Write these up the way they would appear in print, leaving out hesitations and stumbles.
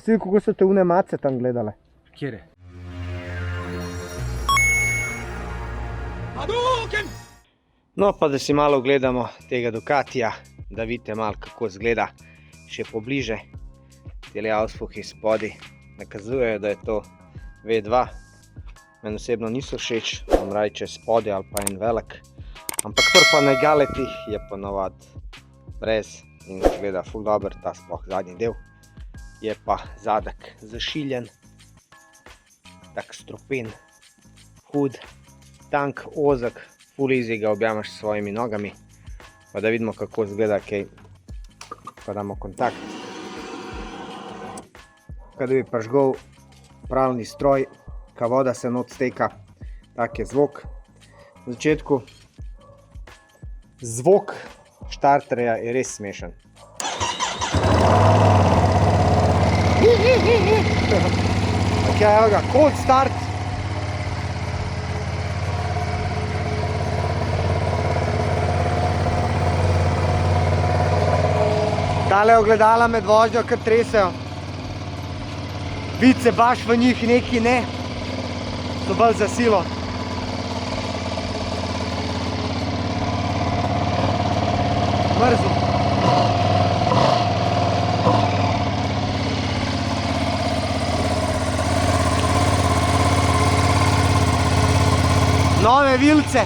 si videl, kako so te une mace tam gledale? Kjere? No, pa da si malo gledamo tega Ducatija, da vidite malo, kako izgleda še pobliže. Tele auspuhi spodaj nakazujejo, da je to V2. Meni osebno niso všeč, vam raje spodaj ali pa en velik. Ampak to pa na galetih je ponovad brez in gleda ful dober, ta sploh zadnji del. Je pa zadek zašiljen, tak strupen, hud, tank, ozek, ful easy ga objamaš s svojimi nogami. Pa da vidimo, kako izgleda, kaj, ko damo kontakt. Kaj da bi prižgal pralni stroj, ka voda se not steka, tak je zvok. Na začetku zvok štarterja je res smešen. Ok, evo ga, cold start. Tale ogledala med vožnjo kar tresejo. Vid se baš v njih neki ne. So bolj za silo. Mrzlo. Nove vilce.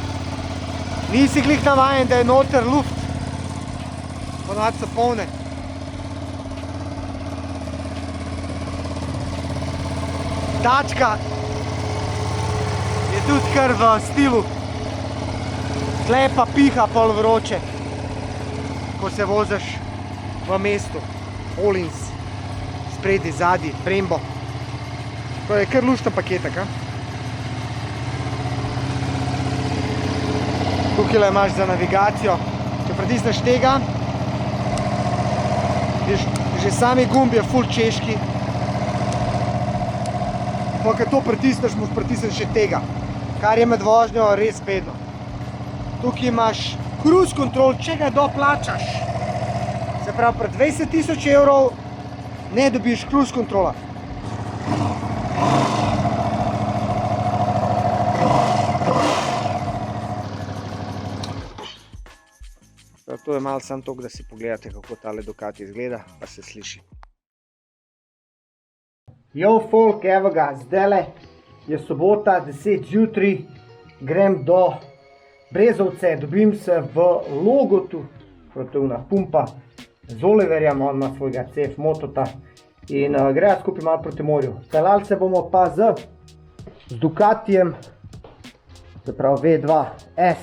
Nisi glih navajen, da je noter luft. Ponad so polne. Tačka je tudi kar v stilu. Tle pa piha pol vroče, ko se voziš v mestu. Olins, spredi, zadnji, Brembo. To je kar lušten paketek, a? Tukaj imaš za navigacijo. Če pritisneš tega, že sami gumb je ful češki. Pa kad to pritisneš, moraš pritisniti še tega, kar je med vožnjo res bedno. Tukaj imaš cruise control, če ga doplačaš. Se pravi, pri 20 000 evrov ne dobiš cruise controla. To je malo samo toliko, da si pogledate, kako tale Ducati izgleda, pa se sliši. Yo folk, evo ga, zdajle je sobota, 10 zjutraj, grem do Brezovce, dobim se v Logotu, protivna pumpa z Oliverjem, on ima svojega CF Motota in greja skupaj malo proti morju. Peljali se bomo pa z Ducatijem, se pravi V2S,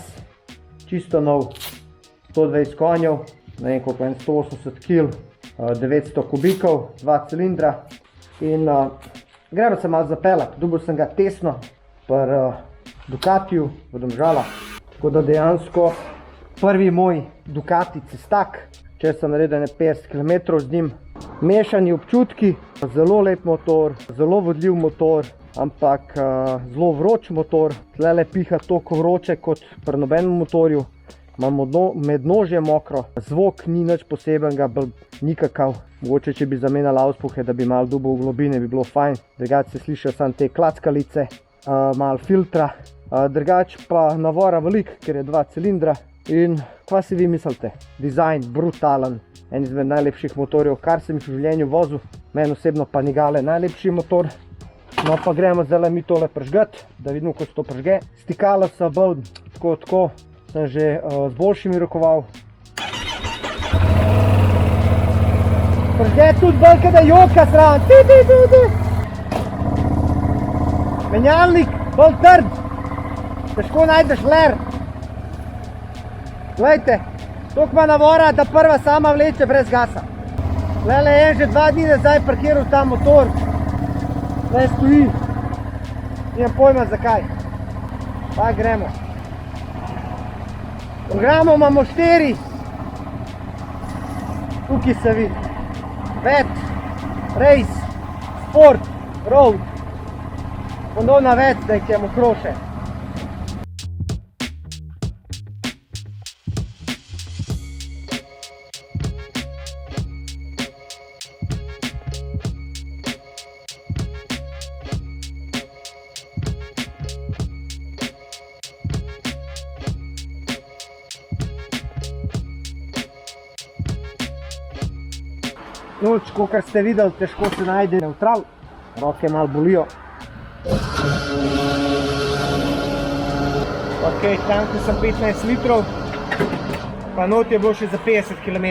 čisto nov, 120 konjev, ne vem koliko, 180 kg, 900 kubikov, 2 cilindra. In gremo se malo zapeljati, dobil sem ga tesno pri Ducatiju v Domžalah. Tako da dejansko prvi moj Ducati cestak, če sem naredil 50 km z njim. Mešani občutki, zelo lep motor, zelo vodljiv motor, ampak zelo vroč motor. Tlele piha toliko vroče kot pri nobenem motorju. Imamo mednožje mokro, zvok ni nič posebenega, nikakav. Mogoče, če bi zamenjali auspuhe, da bi malo dubal v globine, bi bilo fajn. Drugače se slišijo samo te klackalice, malo filtra. Drugače pa navora velik, ker je 2 cilindra. In kva si vi mislite? Dizajn brutalen, en izmed najlepših motorjev, kar sem jih v življenju vozil. Meni osebno pa Nigale najlepši motor. No pa gremo zdaj mi tole pržgati, da vidimo, kako se to pržge. Stikala so bolj tako. Sem že z boljšimi rokoval. Pržge tudi bolj, kada joka sran. Menjalnik bolj trd. Težko najdeš ler. Glejte, toliko ima navora, da prva sama vleče brez gasa. Lele je že 2 dni nazaj parkiral ta motor. Le stoji. Nijem pojma zakaj. Pa gremo. Programo imamo 4. Tukaj se vidi. Vet, race, sport, road. Ponovna vet, da jih je mokroše. Noč, kakor ste videli, težko se najde nevtral, roke malo bolijo. Ok, tanko sem 15 litrov, pa not je bilo še za 50 km.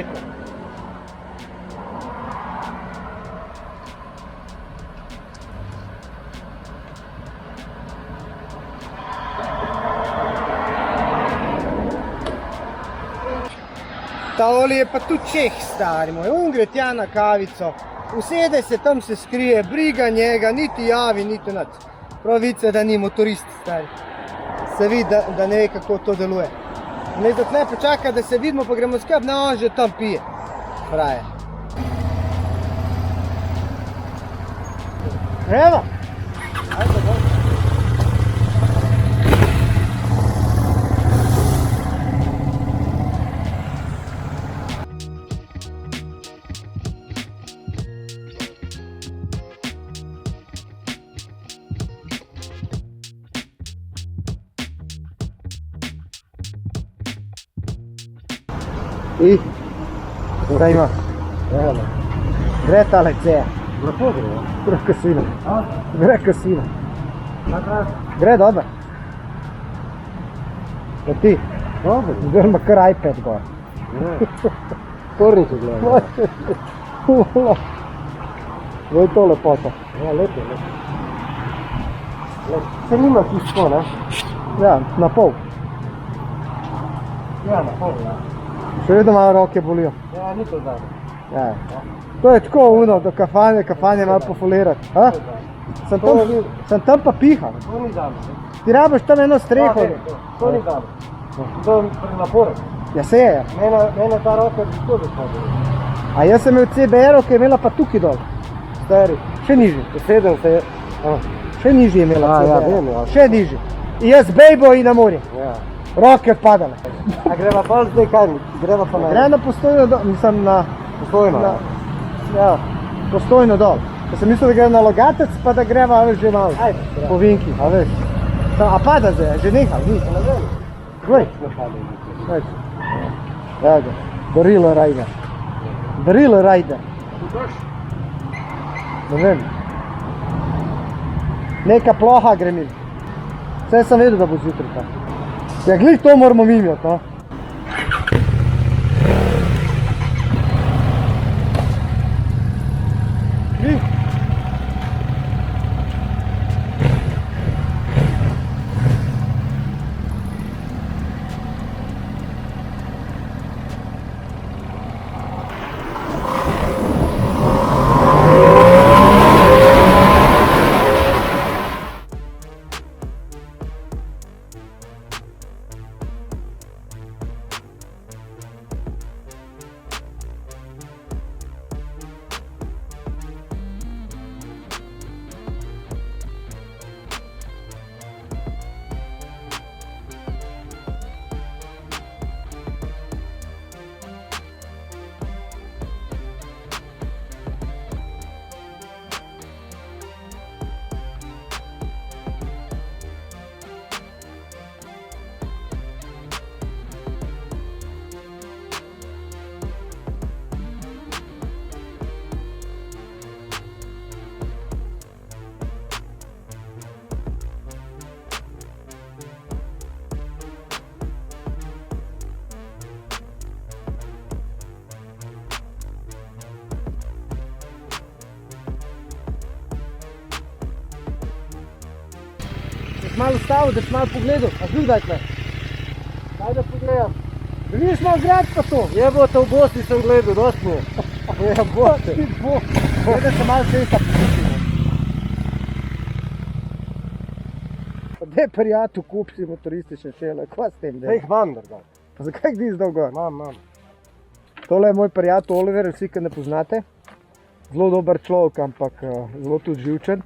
Ta olij je pa tudi Čeh, stari moj, on gre tja na kavico, usede se, tam se skrije, briga njega, niti javi, niti nič. Pravice, da ni motorist, stari. Se vidi, da ne ve, kako to deluje. Ne, da tle počaka, da se vidimo, pa gremo skupaj, ne, on že tam pije. Fraje. Evo! Ajde, bolj. I? Kaj ima? Gre tale ceja. Lepo gre. Gre ka svina. Gre ka svina. Gre dober. Pa ti? Dobro. Zdaj kar iPad gor. Tornice gledam. Voj to lepota. Ja, lepo, lepo. Se nima tisto, ne? Ja, na pol. Ja, na pol, ja. Še vedno malo roke bolijo. Ja, ni to zadnje. Ja. To je tako uno, do kafanje malo pofolirati. Sem tam pa pihal. To ni zadnje. Ti rabiš tam eno streho. To ni zadnje. To je prenaporen. Ja, se je. Mene ta roka je tako zasmadila. A jaz sem imel CBR-o, ki je imela pa tukaj dol. Stari. Še nižji. Sedem se je. Še nižji je imela Ja, CBR-o. vem, ja. Še nižji. In jaz bejbo in na morje. Ja. Roke odpadale. A greva pa zdaj kaj? Greva pa na... Gre na Postojno dol, mislim na... Postojno. Ja, Postojno dol. Pa sem mislil, da gre na Logatec, pa da greva že malo. Ajde. Po Vinki, a veš. A pada zdaj, že nehal, ni. Glej. Veš. Evo ga, Barilo Rider. Barilo Rider. Ne vem. Neka ploha gre mi. Vse sem vedel, da bo zjutraj tako. Ja, glej, to moramo mimjati, no. Glej. Malo ustavil, da si malo pogledal, a zdaj daj tle. Daj da pogledam. Da vidiš malo grad pa to. Jebote, v Bosni sem gledal, dosti mi je. Jebote. Gledaj, da se malo cesta poslušimo. Pa daj prijatu, kup si motoristične šele, kva s tem Dej delaj? jih imam, drga. Pa zakaj gdi zdal gor? Imam. Tole je moj prijatelj Oliver, vsi, ki ne poznate. Zelo dober človek, ampak zelo tudi živčen.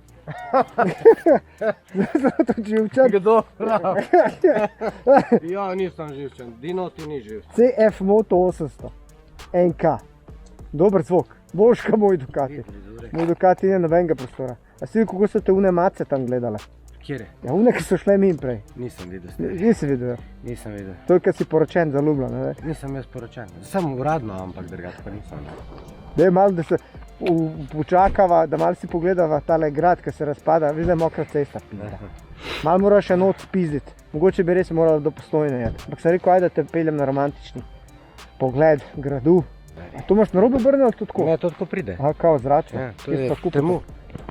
Zelo tudi živčen. Kdo? Ja, nisem živčen. Dino ti ni živ. CF Moto 800. NK. Dober zvok. Boljš ka moj Ducati. Moj Ducati ni nobenega prostora. A si videl, kako so te une mace tam gledale? Kjer je? Ja, une, ki so šle min prej. Nisem videl. stari. Nisi videl. Nisem videl. To je, kad si poročen, zaljubljen, ne? Nisem jaz poročen. Samo uradno, ampak drugače pa nisem. Daj malo, da se počakava, da malo si pogledava tale grad, ki se razpada. Viš, da je mokra cesta. Malo moraš še noč spizditi. Mogoče bi res morala do Postojne jeti. Ampak sem rekel, ajde, da te peljem na romantični pogled gradu. A to imaš na robe obrnil ali to tako? Ne, to tako pride. Aha, kao zračno. Ja, to je temu.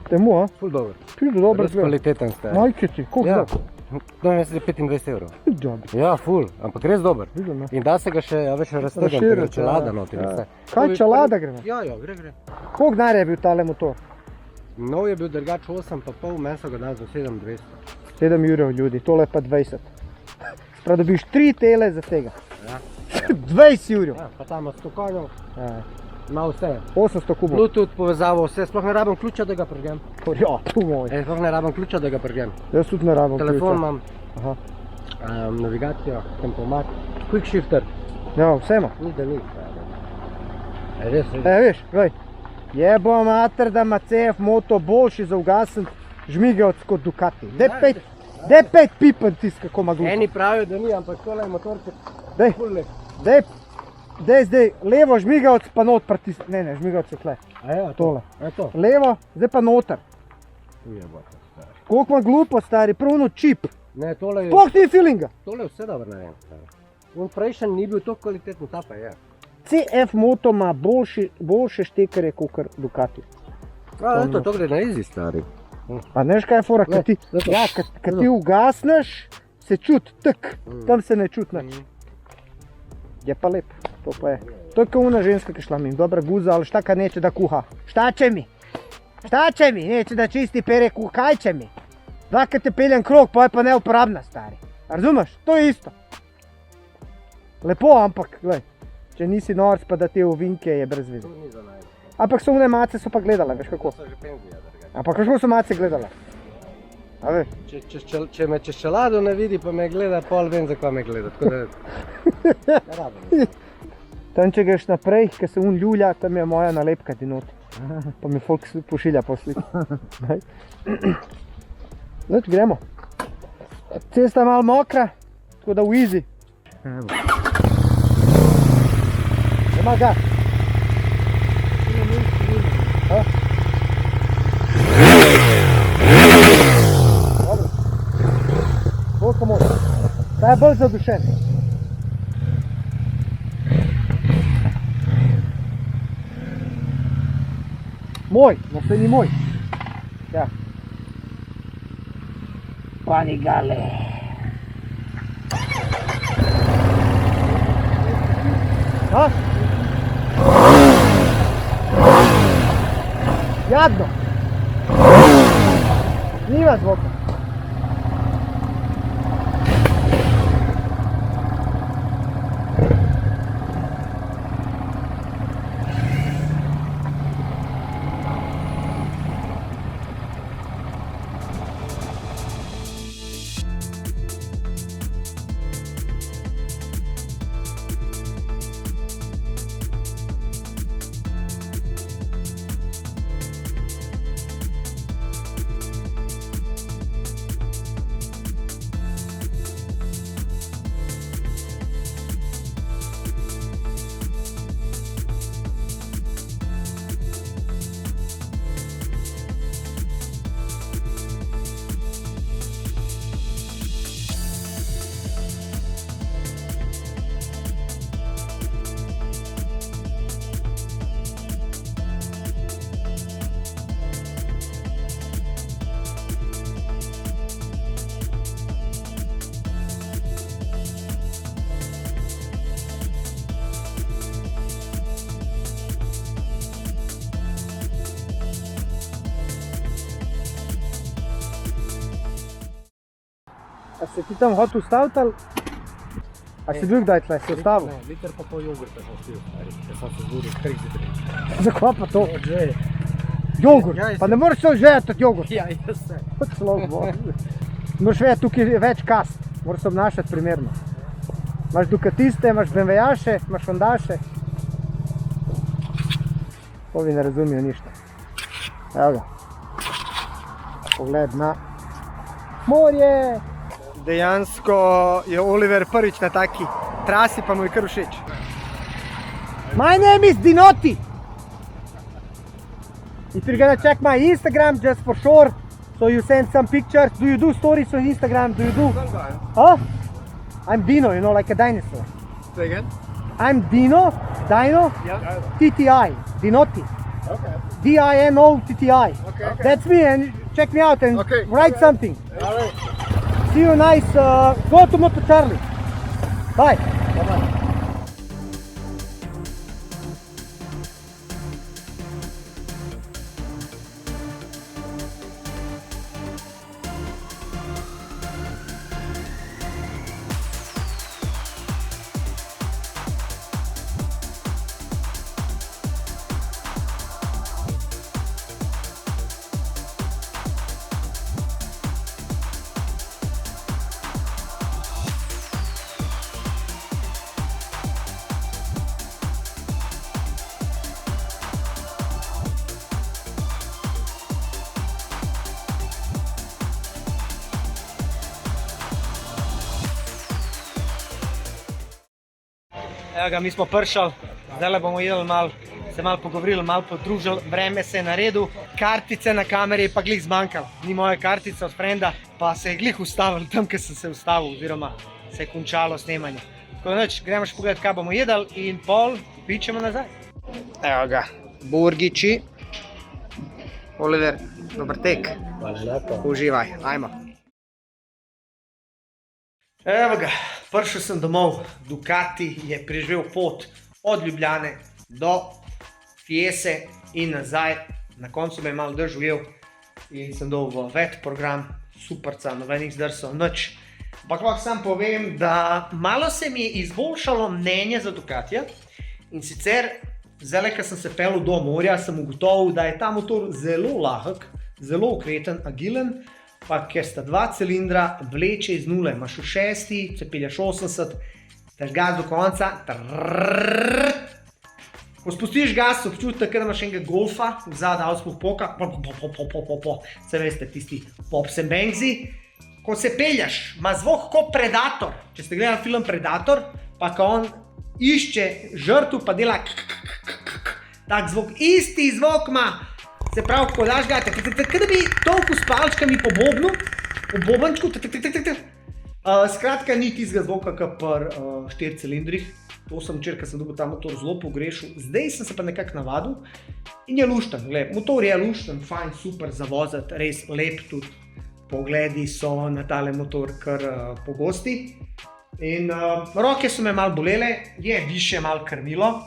Temu, a? Ful dobro. Pizdo dobro Res zgleda. kvaliteten ste. Majke ti, koliko Ja. da? To je 25 evrov. Džabi. Ja, ful, ampak res dober. Vidim, ne? In da se ga še, ja, veš, raztegniti, Razširiti, čelada ja. noter. Ja. vse. Kaj, To bi čelada prvi- gre, ne? Ja, gre. Koliko denarja je bil tale motor? Nov je bil drugač 8 pa pol, meni so ga dali za 7200. 7 jurjev ljudi, tole pa 20. Sprav dobiš 3 tele za tega. Ja. 20 jurjev. Ja, pa tam 100 konjev, Ja. ima vse. 800 kubov. Bluetooth povezavo, vse, sploh ne rabim ključa, da ga pregem. Ja, tu moj. Sploh ne rabim ključa, da ga pregem. Jaz tudi ne rabim Telefon ključa. imam, Aha. navigacijo, tempomat, quick shifter, Ja, vse ima. ni da ni. Res, Veš, glej. Jebo mater, da ima CF moto boljši za ugasen žmigavc kot Ducati. Daj 5 pipen tis, kako ima glupo. Eni pravijo, da ni, ampak tole je motorček Daj, ful lep. zdaj, levo žmigavc pa not pritisni. Ne, žmigavc je tle. A ja, Tole. A to? Levo, zdaj pa noter. Tu je bota, stari. Koliko ima glupo, stari, pravno čip. Ne, tole je, Sploh ni feelinga. tole je vse dobro narejen, stari. On prejšnji ni bil tako kvaliteten, ta pa je. CF moto ima boljše štekerje kot Ducati. Prav, to gre na easy, stari. A neš kaj je fora, Ne, kad ti ugasneš, se čuti tak, tam se ne čuti nič. Je pa lep, to pa je. To je kao ona ženska, ki šla mi, dobra guza, ali šta kad neće da kuha. Šta će mi, neće da čisti pere, kaj će mi. Dvakrat te peljem krog, pa je pa neuporabna, stari. A razumeš, to je isto. Lepo, ampak, glej, če nisi norc pa da te ovinke je brez veze. To ni za najbolj. Ampak so one mace so pa gledale, veš kako. To je že penzija, drugače. Ampak kako so mace gledale? A veš? Če me čez čelado ne vidi, pa me gleda, pol vem, za kaj me gleda. Tako da, ne rabim. Tam če greš naprej, ker se un ljulja, tam je moja nalepka ti noti. Pa mi folk pošilja po sliki. Leč, gremo. Cesta je malo mokra, tako da v easy. Ima gas. A? Dobro. Koliko može? Ta je bolj zadušen. Moj, no to ni moj. Ja. Panigale. A? Jadno. Nima zvoka. A se ti tam hotel ustaviti ali? A si bil kdaj tle, si ustavil? Ne, liter pa pol jogurta sem spil, stari. Ker sem se zbudil 3 Zakaj pa to? Že. Jogurt, Ja, jaz pa ne moreš se žejati od jogurta. Ja, jaz se. Človek bo. Moraš vedeti, tukaj je več kast, moraš se obnašati primerno. Imaš Ducatiste, imaš BMW-jaše, imaš Hondaše. Ovi ne razumijo ništa. Evo ga. Pogled na morje. Dejansko je Oliver prvič na taki trasi, pa mu je kar všeč. My name is Dinoti. If you're gonna check my Instagram just for sure, so you send some pictures. Do you do stories on Instagram? Do you do? Huh? I'm Dino, you know, like a dinosaur. Say again? I'm Dino, Yeah. TTI, Dinoti. Okay. D-I-N-O-T-T-I. Okay. That's me, and check me out and Okay. write something. All right. See you nice. Go to Moto Charlie. Bye. Bye-bye. Evo ga, mi smo prišli, zdaj bomo jedli malo, se malo pogovorili, malo podružili, vreme se je naredil, kartice na kameri pa glih zmanjkalo, ni moja kartica od frenda, pa se je glih ustavil tam, kjer sem se ustavil, oziroma se je končalo snemanje. Tako da nič, gremo še pogledati, kaj bomo jedli in pol pičemo nazaj. Evo ga, burgiči. Oliver, dober tek. Hvala lepo. Uživaj, ajmo. Evo ga, prišel sem domov, Ducati je preživel pot od Ljubljane do Fiese in nazaj. Na koncu me je malo držal in sem dal v vet program, superca, nobenih zdrsov, nič. Ampak lahko sam povem, da malo se mi je izboljšalo mnenje za Ducatija in sicer, zdaj, ko sem se peljal do morja, sem ugotovil, da je ta motor zelo lahek, zelo okreten, agilen, pa ker sta dva cilindra, vleče iz nule, imaš v 6, se pelješ 80, daš gas do konca, ko spustiš gas, občutek, da imaš enega golfa, vzad avspuh poka, se veste, tisti pops and bangsi. Ko se peljaš, ima zvok kot Predator, če ste gledali film Predator, pa ko on išče žrtvu, pa dela tak zvok, isti zvok ima. Se pravi, ko daš ga, tako da bi tolku s palčkami po bobnu, po bobančku, skratka ni tistega zvoka, kot pri 4 cilindrih. To sem včeraj, ko sem dobil ta motor, zelo pogrešil. Zdaj sem se pa nekako navadil in je lušten. Motor je lušten, fajn, super za voziti, res lep tudi. Pogledi so na tale motor kar pogosti. In roke so me malo bolele, je više malo krmilo.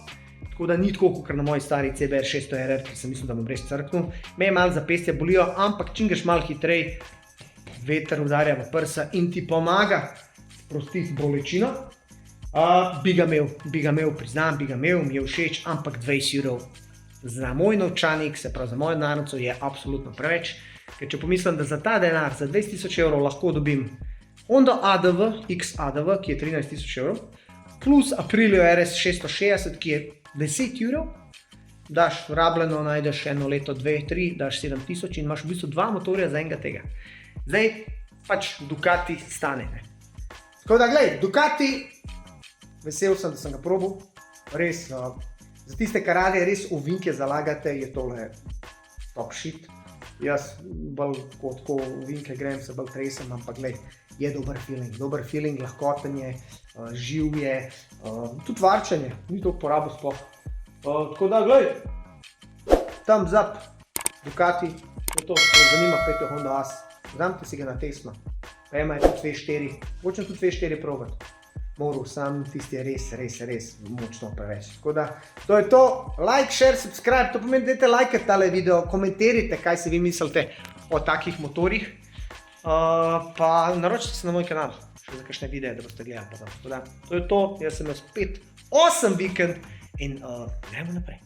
Tako da ni tako, kot na moji stari CBR 600RR, ki sem mislil, da bom res crknul. Me malo zapestja bolijo, ampak čim greš malo hitrej, veter udarja v prsa in ti pomaga sprostiti bolečino. Bi ga imel, priznam, bi ga imel, mi je všeč, ampak 20 €. Za moj novčanik, se pravi za mojo denarnico, je absolutno preveč. Ker če pomislim, da za ta denar, za 20 000 € lahko dobim Honda ADV, XADV, ki je 13 000 €, plus Aprilio RS 660, ki je 10 €, daš rabljeno, najdeš eno leto, 2, 3, daš 7000 in imaš v bistvu dva motorja za enega tega. Zdaj pač Ducati stane. Tako da glej, Ducati, vesel sem, da sem ga probal, res, za tiste, kar rade res ovinke zalagate, je tole top shit. Jaz bolj kot ko ovinke grem, se bolj tresem, ampak glej, je dober feeling, lahkoten je, živ je, tudi varčenje, ni toliko porabo sploh. Tako da, glej, thumbs up, Ducati, je to, ko zanima, pejte Honda As, vzamite si ga na Tesla, pa ima je tudi V4, hočem tudi V4 probati. Moral sam, tisti je res močno preveč. Tako da, to je to, like, share, subscribe, to pomeni, dajte lajkati tale video, komentirajte, kaj si vi mislite o takih motorjih, pa naročite se na moj kanal, še za kakšne videe, da boste gledali. Tako da, to je to, jaz sem imel spet 8 vikend in gremo naprej.